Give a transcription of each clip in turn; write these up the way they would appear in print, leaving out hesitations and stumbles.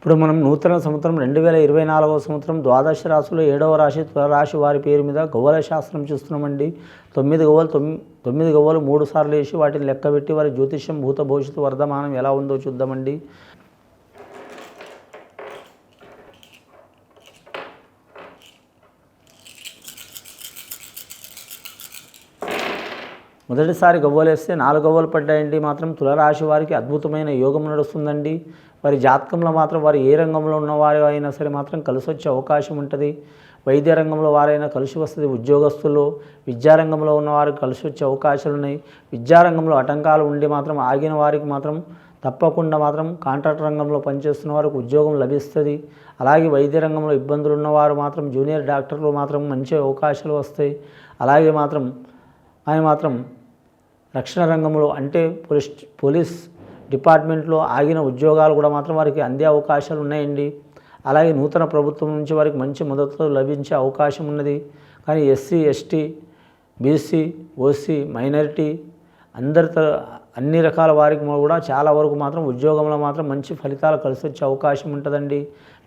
ఇప్పుడు మనం నూతన సంవత్సరం 2024వ సంవత్సరం ద్వాదశ రాశుల్లో 7వ రాశి తులారాశి వారి పేరు మీద గవ్వల శాస్త్రం చూస్తున్నామండి. 9 గవ్వలు 3 సార్లు వేసి వాటిని లెక్కబెట్టి వారి జ్యోతిష్యం భూత భవిష్యత్తు వర్ధమానం ఎలా ఉందో చూద్దామండి. మొదటిసారి గవ్వలేస్తే 4 గవ్వలు పడ్డాయండి. మాత్రం తులారాశి వారికి అద్భుతమైన యోగం నడుస్తుందండి. వారి జాతకంలో మాత్రం వారు ఏ రంగంలో ఉన్నవారు అయినా సరే మాత్రం కలిసి వచ్చే అవకాశం ఉంటుంది. వైద్య రంగంలో వారైనా కలిసి వస్తుంది. ఉద్యోగస్తులు విద్యారంగంలో ఉన్నవారికి కలిసి వచ్చే అవకాశాలు ఉన్నాయి. విద్యారంగంలో ఆటంకాలు ఉండి మాత్రం ఆగిన వారికి మాత్రం తప్పకుండా మాత్రం కాంట్రాక్ట్ రంగంలో పనిచేస్తున్న వారికి ఉద్యోగం లభిస్తుంది. అలాగే వైద్య రంగంలో ఇబ్బందులు ఉన్నవారు మాత్రం జూనియర్ డాక్టర్లు మాత్రం మంచి అవకాశాలు వస్తాయి. అలాగే మాత్రం రక్షణ రంగంలో అంటే పోలీస్ డిపార్ట్మెంట్లో ఆగిన ఉద్యోగాలు కూడా మాత్రం వారికి అందే అవకాశాలు ఉన్నాయండి. అలాగే నూతన ప్రభుత్వం నుంచి వారికి మంచి మద్దతు లభించే అవకాశం ఉన్నది. కానీ SC, ST, BC, OC, minority అన్ని రకాల వారికి కూడా చాలా వరకు మాత్రం ఉద్యోగంలో మాత్రం మంచి ఫలితాలు కలిసి వచ్చే అవకాశం ఉంటుందండి.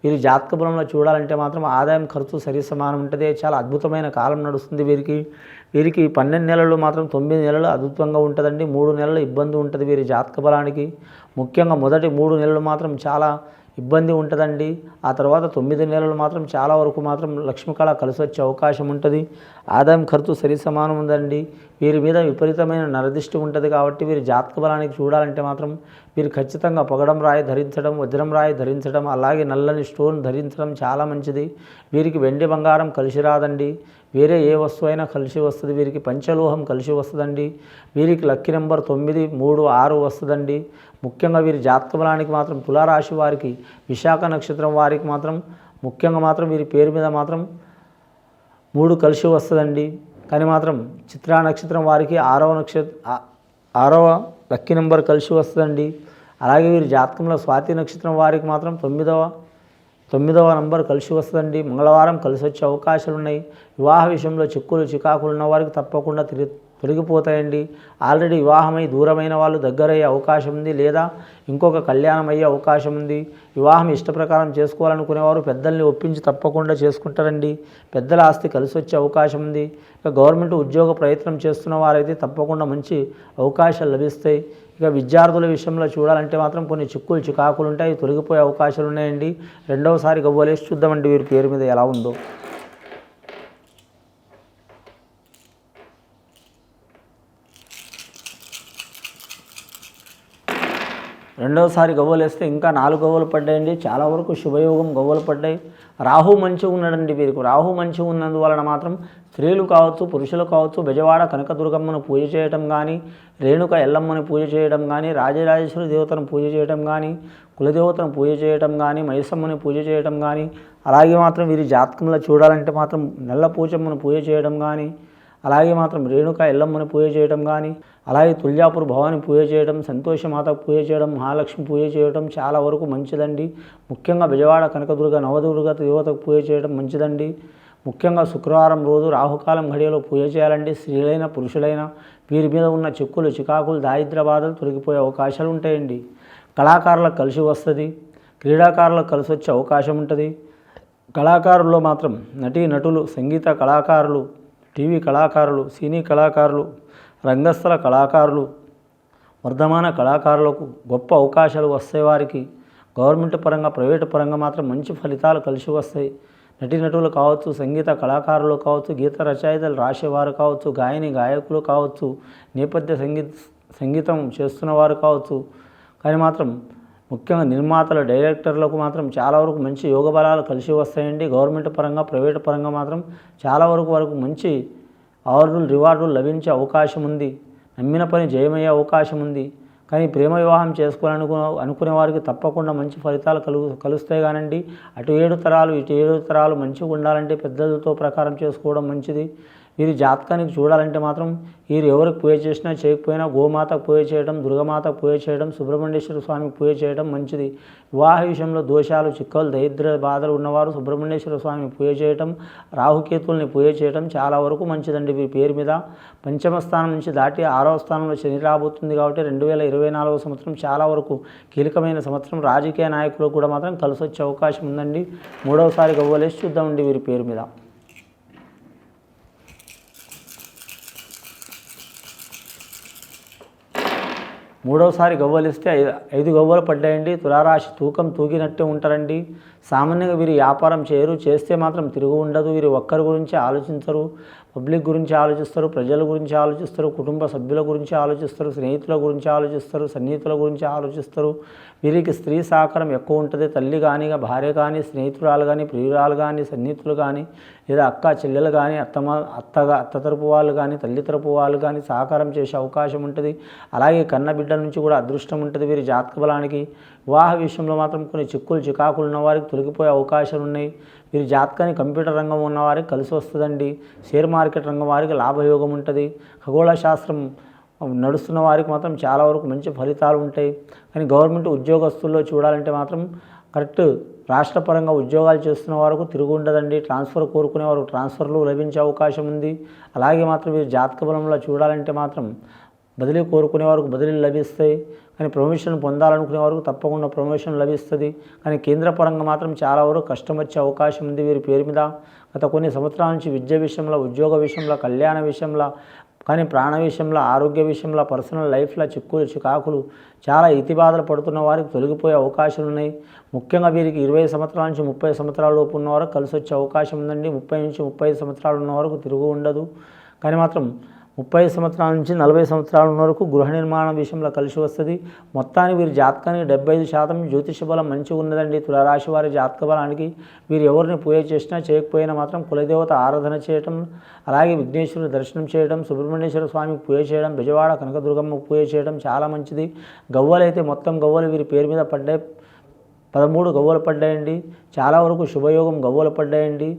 వీరి జాతక బలంలో చూడాలంటే మాత్రం ఆదాయం ఖర్చు సరి సమానం ఉంటుంది. చాలా అద్భుతమైన కాలం నడుస్తుంది వీరికి 12 నెలలు మాత్రం 9 నెలలు అద్భుతంగా ఉంటుందండి. 3 నెలలు ఇబ్బంది ఉంటుంది వీరి జాతక బలానికి. ముఖ్యంగా మొదటి 3 నెలలు మాత్రం చాలా ఇబ్బంది ఉంటుందండి. ఆ తర్వాత 9 నెలలు మాత్రం చాలా వరకు మాత్రం లక్ష్మీకళ కలిసి వచ్చే అవకాశం ఉంటుంది. ఆదాయం ఖర్చు సరి సమానం ఉందండి. వీరి మీద విపరీతమైన నరదిష్టి ఉంటుంది. కాబట్టి వీరి జాతక బలానికి చూడాలంటే మాత్రం వీరు ఖచ్చితంగా పగడం రాయి ధరించడం, వజ్రం రాయి ధరించడం, అలాగే నల్లని స్టోన్ ధరించడం చాలా మంచిది. వీరికి వెండి బంగారం కలిసి రాదండి. వేరే ఏ వస్తువు అయినా కలిసి వస్తుంది. వీరికి పంచలోహం కలిసి వస్తుందండి. వీరికి లక్కీ నెంబర్ 9, 3, 6 వస్తుందండి. ముఖ్యంగా వీరి జాతక బలానికి మాత్రం తులారాశి వారికి విశాఖ నక్షత్రం వారికి మాత్రం ముఖ్యంగా మాత్రం వీరి పేరు మీద మాత్రం 3 కలిసి వస్తుందండి. కానీ మాత్రం చిత్రా నక్షత్రం వారికి 6వ లక్కీ నెంబర్ కలిసి వస్తుందండి. అలాగే వీరి జాతకంలో స్వాతి నక్షత్రం వారికి మాత్రం 9వ నంబర్ కలిసి వస్తుందండి. మంగళవారం కలిసి వచ్చే అవకాశాలు ఉన్నాయి. వివాహ విషయంలో చికాకులు ఉన్న వారికి తప్పకుండా తొలగిపోతాయండి. ఆల్రెడీ వివాహమై దూరమైన వాళ్ళు దగ్గరయ్యే అవకాశం ఉంది, లేదా ఇంకొక కళ్యాణం అయ్యే అవకాశం ఉంది. వివాహం ఇష్ట ప్రకారం చేసుకోవాలనుకునేవారు పెద్దల్ని ఒప్పించి తప్పకుండా చేసుకుంటారండి. పెద్దల ఆస్తి కలిసి వచ్చే అవకాశం ఉంది. ఇక గవర్నమెంట్ ఉద్యోగ ప్రయత్నం చేస్తున్న వారైతే తప్పకుండా మంచి అవకాశాలు లభిస్తాయి. ఇక విద్యార్థుల విషయంలో చూడాలంటే మాత్రం కొన్ని చికాకులు ఉంటాయి, తొలగిపోయే అవకాశాలు ఉన్నాయండి. రెండవసారి గవ్వలేసి చూద్దామండి వీరి పేరు మీద ఎలా ఉందో. రెండవసారి గవ్వలు వేస్తే ఇంకా 4 గవ్వలు పడ్డాయండి. చాలా వరకు శుభయోగం గవ్వలు పడ్డాయి. రాహు మంచిగా ఉన్నాడండి. వీరికి రాహు మంచిగా ఉన్నందువలన మాత్రం స్త్రీలు కావచ్చు, పురుషులు కావచ్చు, బెజవాడ కనకదుర్గమ్మను పూజ చేయడం కానీ, రేణుక ఎల్లమ్మని పూజ చేయడం కానీ, రాజరాజేశ్వరి దేవతను పూజ చేయడం కానీ, కులదేవతను పూజ చేయడం కానీ, మైసమ్మని పూజ చేయడం కానీ, అలాగే మాత్రం వీరి జాతకంలో చూడాలంటే మాత్రం నల్ల పూజమ్మను పూజ చేయడం కానీ, అలాగే మాత్రం రేణుక ఎల్లమ్మని పూజ చేయడం కానీ, అలాగే తుల్యాపూర్ భవాని పూజ చేయడం, సంతోషమాతకు పూజ చేయడం, మహాలక్ష్మి పూజ చేయడం చాలా వరకు మంచిదండి. ముఖ్యంగా బెజవాడ కనకదుర్గ నవదుర్గ దేవతకు పూజ చేయడం మంచిదండి. ముఖ్యంగా శుక్రవారం రోజు రాహుకాలం ఘడియలో పూజ చేయాలండి. స్త్రీలైన పురుషులైనా వీరి మీద ఉన్న చికాకులు దారిద్ర్య బాధలు తొలగిపోయే అవకాశాలు ఉంటాయండి. కళాకారులకు కలిసి వస్తుంది. క్రీడాకారులకు కలిసి వచ్చే అవకాశం ఉంటుంది. కళాకారుల్లో మాత్రం నటులు, సంగీత కళాకారులు, టీవీ కళాకారులు, సినీ కళాకారులు, రంగస్థల కళాకారులు, వర్ధమాన కళాకారులకు గొప్ప అవకాశాలు వస్తాయి. వారికి గవర్నమెంట్ పరంగా, ప్రైవేటు పరంగా మాత్రం మంచి ఫలితాలు కలిసి వస్తాయి. నటులు కావచ్చు, సంగీత కళాకారులు కావచ్చు, గీత రచయితలు రాసేవారు కావచ్చు, గాయకులు కావచ్చు, నేపథ్య సంగీతం చేస్తున్నవారు కావచ్చు. కానీ మాత్రం ముఖ్యంగా నిర్మాతల, డైరెక్టర్లకు మాత్రం చాలా వరకు మంచి యోగ బలాలు కలిసి వస్తాయండి. గవర్నమెంట్ పరంగా, ప్రైవేటు పరంగా మాత్రం చాలా వరకు మంచి అవార్డులు, రివార్డులు లభించే అవకాశం ఉంది. నమ్మిన పని జయమయ్యే అవకాశం ఉంది. కానీ ప్రేమ వివాహం అనుకునే వారికి తప్పకుండా మంచి ఫలితాలు కలుస్తాయి. కానండి అటు 7 తరాలు ఇటు 7 తరాలు మంచిగా ఉండాలంటే పెద్దలతో ప్రకారం చేసుకోవడం మంచిది. వీరి జాతకానికి చూడాలంటే మాత్రం వీరు ఎవరికి పూజ చేసినా చేయకపోయినా గోమాతకు పూజ చేయడం, దుర్గమాతకు పూజ చేయడం, సుబ్రహ్మణ్యేశ్వర స్వామికి పూజ చేయడం మంచిది. వివాహ విషయంలో దోషాలు, చిక్కలు, దరిద్ర బాధలు ఉన్నవారు సుబ్రహ్మణ్యేశ్వర స్వామిని పూజ చేయడం, రాహుకేతుల్ని పూజ చేయడం చాలా వరకు మంచిదండి. వీరి పేరు మీద పంచమ స్థానం నుంచి దాటి 6వ స్థానంలో శని రాబోతుంది కాబట్టి 2024 సంవత్సరం చాలా వరకు కీలకమైన సంవత్సరం. రాజకీయ నాయకులకు కూడా మాత్రం కలిసి వచ్చే అవకాశం ఉందండి. మూడవసారి గవ్వలేసి చూద్దామండి వీరి పేరు మీద. మూడవసారి గవ్వలిస్తే 5 గవ్వలు పడ్డాయండి. తులారాశి తూకం తూగినట్టే ఉంటారండి. సామాన్యంగా వీరు వ్యాపారం చేయరు, చేస్తే మాత్రం తిరుగు ఉండదు. వీరు ఒక్కరి గురించి ఆలోచించరు, పబ్లిక్ గురించి ఆలోచిస్తారు, ప్రజల గురించి ఆలోచిస్తారు, కుటుంబ సభ్యుల గురించి ఆలోచిస్తారు, స్నేహితుల గురించి ఆలోచిస్తారు, సన్నిహితుల గురించి ఆలోచిస్తారు. వీరికి స్త్రీ సహకారం ఎక్కువ ఉంటుంది. తల్లి కానీ, భార్య కానీ, స్నేహితురాలు కానీ, ప్రియురాలు కానీ, సన్నిహితులు కానీ, లేదా అక్క చెల్లెలు కానీ, అత్త తరపు వాళ్ళు కానీ, తల్లి తరపు వాళ్ళు కానీ సహకారం చేసే అవకాశం ఉంటుంది. అలాగే కన్న బిడ్డల నుంచి కూడా అదృష్టం ఉంటుంది. వీరి జాతక బలానికి వివాహ విషయంలో మాత్రం కొన్ని చిక్కులు చికాకులు ఉన్నవారికి తొలగిపోయే అవకాశాలు ఉన్నాయి. వీరి జాతకాన్ని కంప్యూటర్ రంగం ఉన్నవారికి కలిసి వస్తుందండి. షేర్ మార్కెట్ రంగం వారికి లాభయోగం ఉంటుంది. ఖగోళ శాస్త్రం నడుస్తున్న వారికి మాత్రం చాలా వరకు మంచి ఫలితాలు ఉంటాయి. కానీ గవర్నమెంట్ ఉద్యోగస్తుల్లో చూడాలంటే మాత్రం కరెక్ట్ రాష్ట్రపరంగా ఉద్యోగాలు చేస్తున్న వారికి తిరుగు ఉండదండి. ట్రాన్స్ఫర్ కోరుకునే వారికి ట్రాన్స్ఫర్లు లభించే అవకాశం ఉంది. అలాగే మాత్రం వీరి జాతక బలంలో చూడాలంటే మాత్రం బదిలీ కోరుకునే వారికి బదిలీలు లభిస్తాయి. కానీ ప్రమోషన్ పొందాలనుకునే వారికి తప్పకుండా ప్రమోషన్ లభిస్తుంది. కానీ కేంద్ర పరంగా మాత్రం చాలా వరకు కష్టం వచ్చే అవకాశం ఉంది వీరి పేరు మీద. గత కొన్ని సంవత్సరాల నుంచి విద్య విషయంలో, ఉద్యోగ విషయంలో, కళ్యాణ విషయంలో, కానీ ప్రాణ విషయంలో, ఆరోగ్య విషయంలో, పర్సనల్ లైఫ్లో చిక్కులు చికాకులు చాలా ఇతిబాధలు పడుతున్న వారికి తొలగిపోయే అవకాశాలు ఉన్నాయి. ముఖ్యంగా వీరికి 20 సంవత్సరాల నుంచి 30 సంవత్సరాల లోపు ఉన్న వరకు కలిసి వచ్చే అవకాశం ఉందండి. 30 నుంచి 35 సంవత్సరాలు ఉన్న వరకు తిరుగు ఉండదు. కానీ మాత్రం 30 సంవత్సరాల నుంచి 40 సంవత్సరాల ఉన్న వరకు గృహ నిర్మాణం విషయంలో కలిసి వస్తుంది. మొత్తానికి వీరి జాతకానికి 75% జ్యోతిష బలం మంచిగా ఉన్నదండి. తులారాశి వారి జాతక బలానికి వీరు ఎవరిని పూజ చేసినా చేయకపోయినా మాత్రం కులదేవత ఆరాధన చేయటం, అలాగే విఘ్నేశ్వరుని దర్శనం చేయడం, సుబ్రహ్మణ్యేశ్వర స్వామికి పూజ చేయడం, బెజవాడ కనకదుర్గమ్మకు పూజ చేయడం చాలా మంచిది. గవ్వలు అయితే మొత్తం గవ్వలు వీరి పేరు మీద పడ్డాయి. 13 గవ్వలు పడ్డాయండి. చాలా వరకు శుభయోగం గవ్వలు పడ్డాయండి.